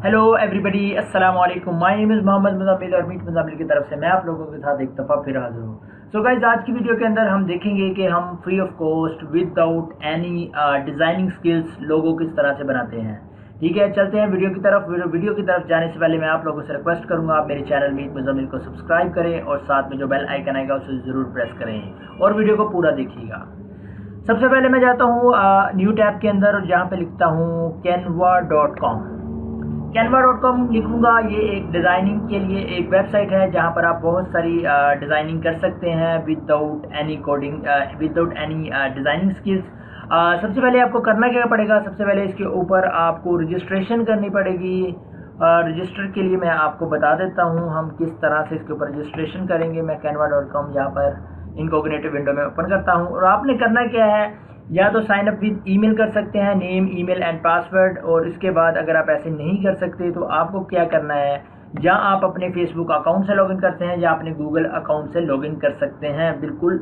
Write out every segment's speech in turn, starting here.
Hello everybody, अस्सलाम वालेकुम। My name is Mohammad Muzammil और मीट मुज़म्मिल की तरफ से मैं आप लोगों के साथ एक दफ़ा फिर हाज़िर हूँ। सो गाइज़, आज की वीडियो के अंदर हम देखेंगे कि हम free of cost without any designing skills logo किस तरह से बनाते हैं। ठीक है, चलते हैं वीडियो की तरफ। वीडियो की तरफ जाने से पहले मैं आप लोगों से रिक्वेस्ट करूँगा, आप मेरे चैनल मीट मुज़म्मिल को सब्सक्राइब करें और साथ में जो बेल आइकन आएगा उसे ज़रूर प्रेस करें और वीडियो को पूरा देखिएगा। सबसे पहले मैं जाता हूँ न्यू टैब के अंदर, जहाँ पे लिखता हूँ canva.com। canva.com लिखूंगा। ये एक डिज़ाइनिंग के लिए एक वेबसाइट है जहाँ पर आप बहुत सारी डिज़ाइनिंग कर सकते हैं without any coding, without any designing skills. सबसे पहले आपको करना क्या पड़ेगा, सबसे पहले इसके ऊपर आपको रजिस्ट्रेशन करनी पड़ेगी। रजिस्टर के लिए मैं आपको बता देता हूँ हम किस तरह से इसके ऊपर रजिस्ट्रेशन करेंगे। मैं canva.com यहाँ पर इनकॉग्निटिव विंडो में ओपन करता हूँ और आपने करना क्या है, या तो साइन अप विद ईमेल कर सकते हैं, नेम ईमेल एंड पासवर्ड। और इसके बाद अगर आप ऐसे नहीं कर सकते तो आपको क्या करना है, या आप अपने फेसबुक अकाउंट से लॉगिन करते हैं या अपने गूगल अकाउंट से लॉगिन कर सकते हैं, बिल्कुल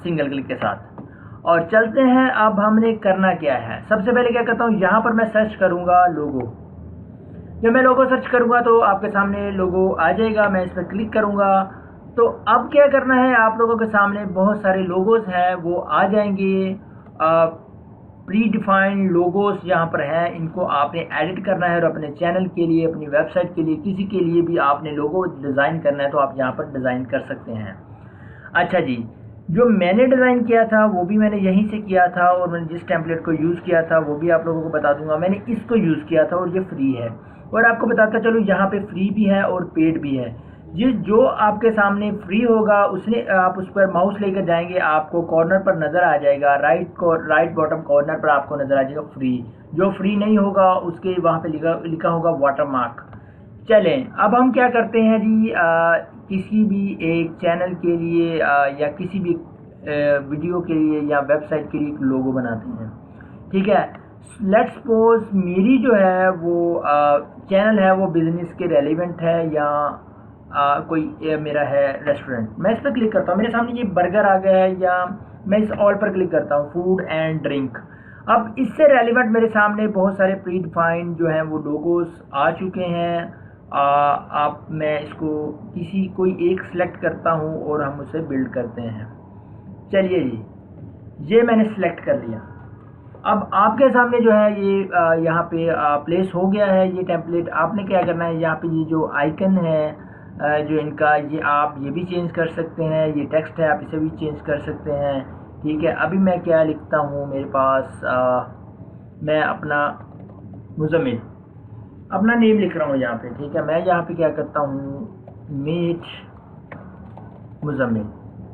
सिंगल क्लिक के साथ। और चलते हैं, अब हमने करना क्या है। सबसे पहले क्या करता हूँ, यहाँ पर मैं सर्च करूँगा लोगो। जब मैं लोगो सर्च करूँगा तो आपके सामने लोगो आ जाएगा, मैं इस पर क्लिक करूँगा। तो अब क्या करना है, आप लोगों के सामने बहुत सारे लोगोस हैं वो आ जाएंगे। प्री डिफाइंड लोगोस यहाँ पर हैं, इनको आपने एडिट करना है और अपने चैनल के लिए, अपनी वेबसाइट के लिए, किसी के लिए भी आपने लोगो डिज़ाइन करना है तो आप यहाँ पर डिज़ाइन कर सकते हैं। अच्छा जी, जो मैंने डिज़ाइन किया था वो भी मैंने यहीं से किया था और मैंने जिस टेम्पलेट को यूज़ किया था वो भी आप लोगों को बता दूंगा। मैंने इसको यूज़ किया था और ये फ्री है। और आपको बताता चलूँ, यहाँ पे फ्री भी है और पेड भी है। जो आपके सामने फ्री होगा उसने आप उस पर माउस लेकर जाएंगे, आपको कॉर्नर पर नज़र आ जाएगा, राइट बॉटम कॉर्नर पर आपको नज़र आ जाएगा फ्री। जो फ्री नहीं होगा उसके वहाँ पे लिखा होगा वाटरमार्क। चलें, अब हम क्या करते हैं जी, किसी भी एक चैनल के लिए या किसी भी वीडियो के लिए या वेबसाइट के लिए एक लोगो बनाते हैं। ठीक है, लेट्स सपोज मेरी जो है वो चैनल है वो बिज़नेस के रेलिवेंट है, या कोई मेरा है रेस्टोरेंट। मैं इस पर क्लिक करता हूँ, मेरे सामने ये बर्गर आ गया है, या मैं इस ऑल पर क्लिक करता हूँ, फूड एंड ड्रिंक। अब इससे रेलिवेंट मेरे सामने बहुत सारे प्री डिफाइंड जो हैं वो लोगोस आ चुके हैं। आप मैं इसको कोई एक सिलेक्ट करता हूँ और हम उसे बिल्ड करते हैं। चलिए जी, ये मैंने सिलेक्ट कर लिया। अब आपके सामने जो है ये यहाँ पे प्लेस हो गया है ये टेम्पलेट। आपने क्या करना है, यहाँ पे ये जो आइकन है जो इनका, ये आप ये भी चेंज कर सकते हैं। ये टेक्स्ट है, आप इसे भी चेंज कर सकते हैं। ठीक है, अभी मैं क्या लिखता हूँ, मेरे पास मैं अपना मुज़म्मिल अपना नेम लिख रहा हूँ यहाँ पे। ठीक है, मैं यहाँ पे क्या करता हूँ, मीट मुज़म्मिल।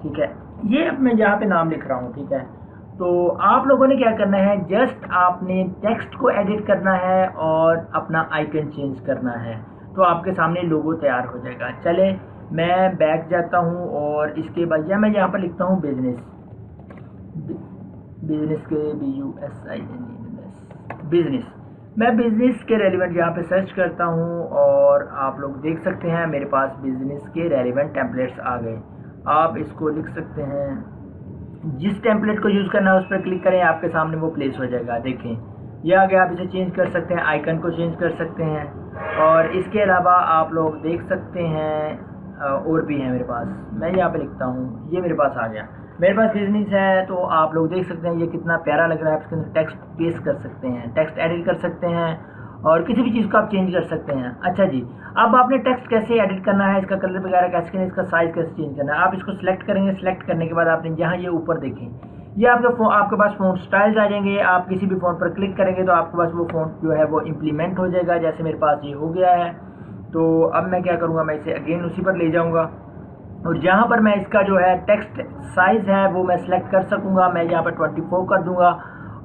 ठीक है, ये अब मैं यहाँ पे नाम लिख रहा हूँ। ठीक है, तो आप लोगों ने क्या करना है, जस्ट आपने टेक्स्ट को एडिट करना है और अपना आइकन चेंज करना है, तो आपके सामने लोगो तैयार हो जाएगा। चले, मैं बैक जाता हूँ और इसके बाद या मैं यहाँ पर लिखता हूँ बिजनेस के BUSINES बिजनेस। मैं बिजनेस के रेलिवेंट यहाँ पे सर्च करता हूँ और आप लोग देख सकते हैं मेरे पास बिजनेस के रेलिवेंट टेम्पलेट्स आ गए। आप इसको लिख सकते हैं, जिस टेम्पलेट को यूज़ करना है उस पर क्लिक करें, आपके सामने वो प्लेस हो जाएगा। देखें, ये आ गया। आप इसे चेंज कर सकते हैं, आइकन को चेंज कर सकते हैं। और इसके अलावा आप लोग देख सकते हैं और भी है मेरे पास। मैं यहाँ पे लिखता हूँ, ये मेरे पास आ गया। मेरे पास बिजनेस है, तो आप लोग देख सकते हैं ये कितना प्यारा लग रहा है। आप इसके अंदर टेक्स्ट पेस्ट कर सकते हैं, टेक्स्ट एडिट कर सकते हैं और किसी भी चीज़ को आप चेंज कर सकते हैं। अच्छा जी, अब आपने टेक्स्ट कैसे एडिट करना है, इसका कलर वगैरह कैसे करना है, इसका साइज़ कैसे चेंज करना है, आप इसको सिलेक्ट करेंगे। सिलेक्ट करने के बाद आपने यहाँ ये ऊपर देखें, ये आपके पास फ़ॉन्ट स्टाइल्स आ जाएंगे। आप किसी भी फ़ॉन्ट पर क्लिक करेंगे तो आपके पास वो फ़ॉन्ट जो है वो इम्प्लीमेंट हो जाएगा। जैसे मेरे पास ये हो गया है, तो अब मैं क्या करूँगा, मैं इसे अगेन उसी पर ले जाऊँगा और जहाँ पर मैं इसका जो है टेक्स्ट साइज़ है वो मैं सिलेक्ट कर सकूँगा। मैं यहाँ पर 24 कर दूँगा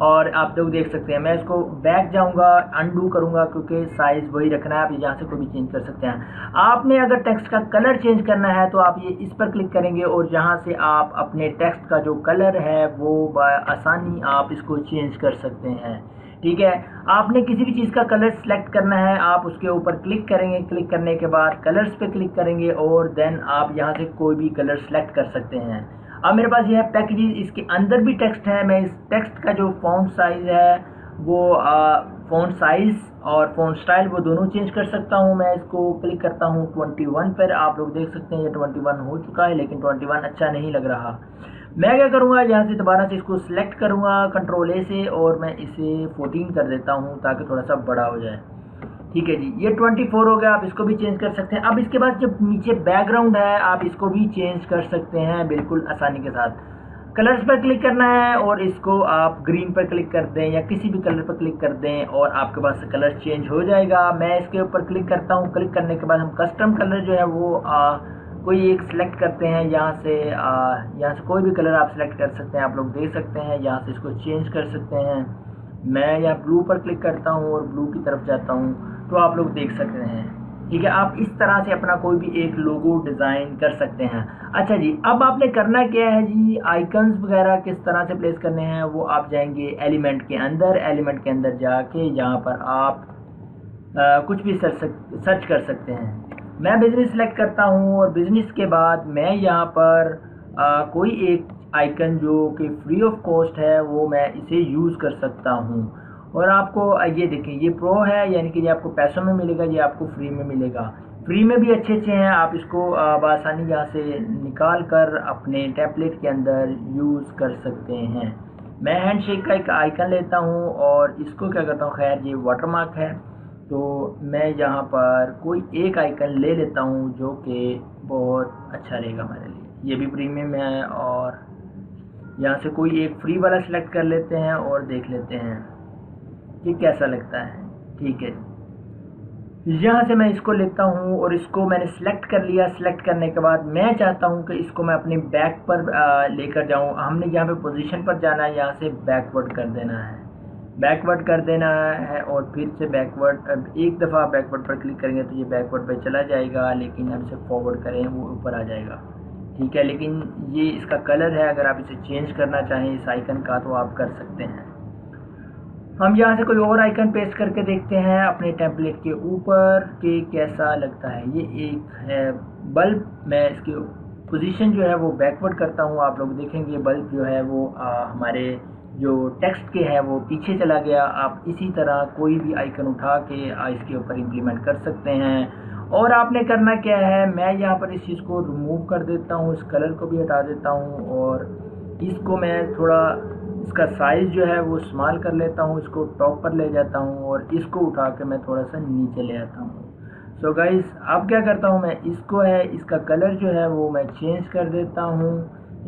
और आप लोग देख सकते हैं। मैं इसको बैक जाऊँगा, अनडू करूँगा क्योंकि साइज़ वही रखना है। आप यहाँ से कोई भी चेंज कर सकते हैं। आपने अगर टेक्स्ट का कलर चेंज करना है तो आप ये इस पर क्लिक करेंगे और जहाँ से आप अपने टेक्स्ट का जो कलर है वो आसानी आप इसको चेंज कर सकते हैं। ठीक है, आपने किसी भी चीज़ का कलर सेलेक्ट करना है, आप उसके ऊपर क्लिक करेंगे। क्लिक करने के बाद कलर्स पे क्लिक करेंगे और देन आप यहाँ से कोई भी कलर सेलेक्ट कर सकते हैं। अब मेरे पास यह है पैकेजेस, इसके अंदर भी टेक्स्ट है। मैं इस टेक्स्ट का जो फॉन्ट साइज़ है वो फ़ॉन्ट साइज़ और फ़ॉन्ट स्टाइल वो दोनों चेंज कर सकता हूँ। मैं इसको क्लिक करता हूँ 21 पर, आप लोग देख सकते हैं ये 21 हो चुका है, लेकिन 21 अच्छा नहीं लग रहा। मैं क्या करूँगा, यहाँ से दोबारा से इसको सिलेक्ट करूँगा कंट्रोल ए से और मैं इसे 14 कर देता हूँ ताकि थोड़ा सा बड़ा हो जाए। ठीक है जी, ये 24 हो गया। आप इसको भी चेंज कर सकते हैं। अब इसके बाद जब नीचे बैकग्राउंड है आप इसको भी चेंज कर सकते हैं बिल्कुल आसानी के साथ। कलर्स पर क्लिक करना है और इसको आप ग्रीन पर क्लिक कर दें या किसी भी कलर पर क्लिक कर दें और आपके पास कलर चेंज हो जाएगा। मैं इसके ऊपर क्लिक करता हूँ। क्लिक करने के बाद हम कस्टम कलर जो है वो कोई एक सिलेक्ट करते हैं। यहाँ से कोई भी कलर आप सिलेक्ट कर सकते हैं। आप लोग देख सकते हैं यहाँ से इसको चेंज कर सकते हैं। मैं यहाँ ब्लू पर क्लिक करता हूँ और ब्लू की तरफ जाता हूँ तो आप लोग देख सकते हैं। ठीक है, आप इस तरह से अपना कोई भी एक लोगो डिज़ाइन कर सकते हैं। अच्छा जी, अब आपने करना क्या है जी, आइकन्स वगैरह किस तरह से प्लेस करने हैं वो आप जाएंगे एलिमेंट के अंदर। एलिमेंट के अंदर जाके यहाँ पर आप कुछ भी सर्च कर सकते हैं। मैं बिज़नेस सेलेक्ट करता हूँ और बिज़नेस के बाद मैं यहाँ पर कोई एक आइकन जो कि फ्री ऑफ कॉस्ट है वो मैं इसे यूज़ कर सकता हूँ। और आपको ये देखें, ये प्रो है यानी कि ये आपको पैसों में मिलेगा, ये आपको फ्री में मिलेगा। फ्री में भी अच्छे अच्छे हैं, आप इसको बआसानी यहाँ से निकाल कर अपने टेम्पलेट के अंदर यूज़ कर सकते हैं। मैं हैंडशेक का एक आइकन लेता हूँ और इसको क्या करता हूँ, खैर ये वाटरमार्क है तो मैं यहाँ पर कोई एक आइकन ले लेता हूँ जो कि बहुत अच्छा रहेगा मेरे लिए। ये भी प्रीमियम है और यहाँ से कोई एक फ्री वाला सिलेक्ट कर लेते हैं और देख लेते हैं कि कैसा लगता है। ठीक है, यहाँ से मैं इसको लेता हूँ और इसको मैंने सिलेक्ट कर लिया। सिलेक्ट करने के बाद मैं चाहता हूँ कि इसको मैं अपने बैक पर लेकर जाऊँ। हमने यहाँ पे पोजीशन पर जाना है, यहाँ से बैकवर्ड कर देना है, बैकवर्ड कर देना है और फिर से बैकवर्ड। अब एक दफ़ा बैकवर्ड पर क्लिक करेंगे तो ये बैकवर्ड पे चला जाएगा, लेकिन अब इसे फॉरवर्ड करें वो ऊपर आ जाएगा। ठीक है, लेकिन ये इसका कलर है, अगर आप इसे चेंज करना चाहें इस आइकन का तो आप कर सकते हैं। हम यहाँ से कोई और आइकन पेस्ट करके देखते हैं अपने टेम्पलेट के ऊपर कि कैसा लगता है। ये एक है बल्ब, मैं इसकी पोजीशन जो है वो बैकवर्ड करता हूँ। आप लोग देखेंगे बल्ब जो है वो हमारे जो टेक्स्ट के है वो पीछे चला गया। आप इसी तरह कोई भी आइकन उठा के इसके ऊपर इम्प्लीमेंट कर सकते हैं। और आपने करना क्या है, मैं यहाँ पर इस चीज़ को रिमूव कर देता हूँ, इस कलर को भी हटा देता हूँ और इसको मैं थोड़ा इसका साइज़ जो है वो स्मॉल कर लेता हूँ, इसको टॉप पर ले जाता हूँ और इसको उठा के मैं थोड़ा सा नीचे ले आता हूँ। सो गाइस, अब क्या करता हूँ मैं, इसको है इसका कलर जो है वो मैं चेंज कर देता हूँ।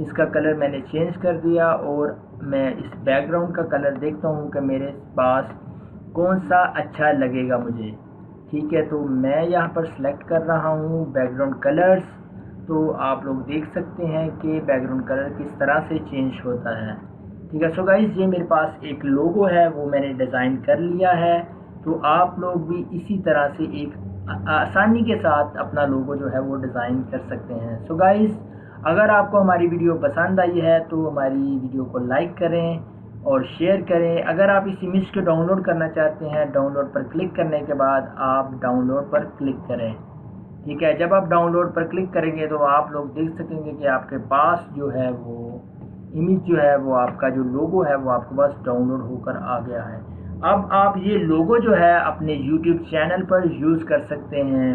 इसका कलर मैंने चेंज कर दिया और मैं इस बैकग्राउंड का कलर देखता हूँ कि मेरे पास कौन सा अच्छा लगेगा मुझे। ठीक है, तो मैं यहाँ पर सिलेक्ट कर रहा हूँ बैकग्राउंड कलर्स। तो आप लोग देख सकते हैं कि बैकग्राउंड कलर किस तरह से चेंज होता है। ठीक है, सो गाइस, ये मेरे पास एक लोगो है वो मैंने डिज़ाइन कर लिया है। तो आप लोग भी इसी तरह से एक आसानी के साथ अपना लोगो जो है वो डिज़ाइन कर सकते हैं। सो गाइस, अगर आपको हमारी वीडियो पसंद आई है तो हमारी वीडियो को लाइक करें और शेयर करें। अगर आप इस इमेज को डाउनलोड करना चाहते हैं, डाउनलोड पर क्लिक करने के बाद आप डाउनलोड पर क्लिक करें। ठीक है, जब आप डाउनलोड पर क्लिक करेंगे तो आप लोग देख सकेंगे कि आपके पास जो है वो इमेज जो है वो आपका जो लोगो है वो आपके पास डाउनलोड होकर आ गया है। अब आप ये लोगो जो है अपने YouTube चैनल पर यूज़ कर सकते हैं।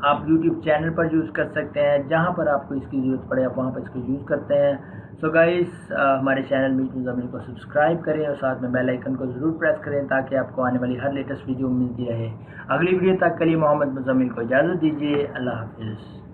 आप YouTube चैनल पर यूज़ कर सकते हैं, जहाँ पर आपको इसकी ज़रूरत पड़े आप वहाँ पर इसको यूज़ करते हैं। सो गाइस, हमारे चैनल मीट मुज़म्मिल को सब्सक्राइब करें और साथ में बेल आइकन को ज़रूर प्रेस करें ताकि आपको आने वाली हर लेटेस्ट वीडियो मिलती रहे। अगली वीडियो तक के लिए मोहम्मद मुज़म्मिल को इजाज़त दीजिए। अल्लाह हाफ़िज़।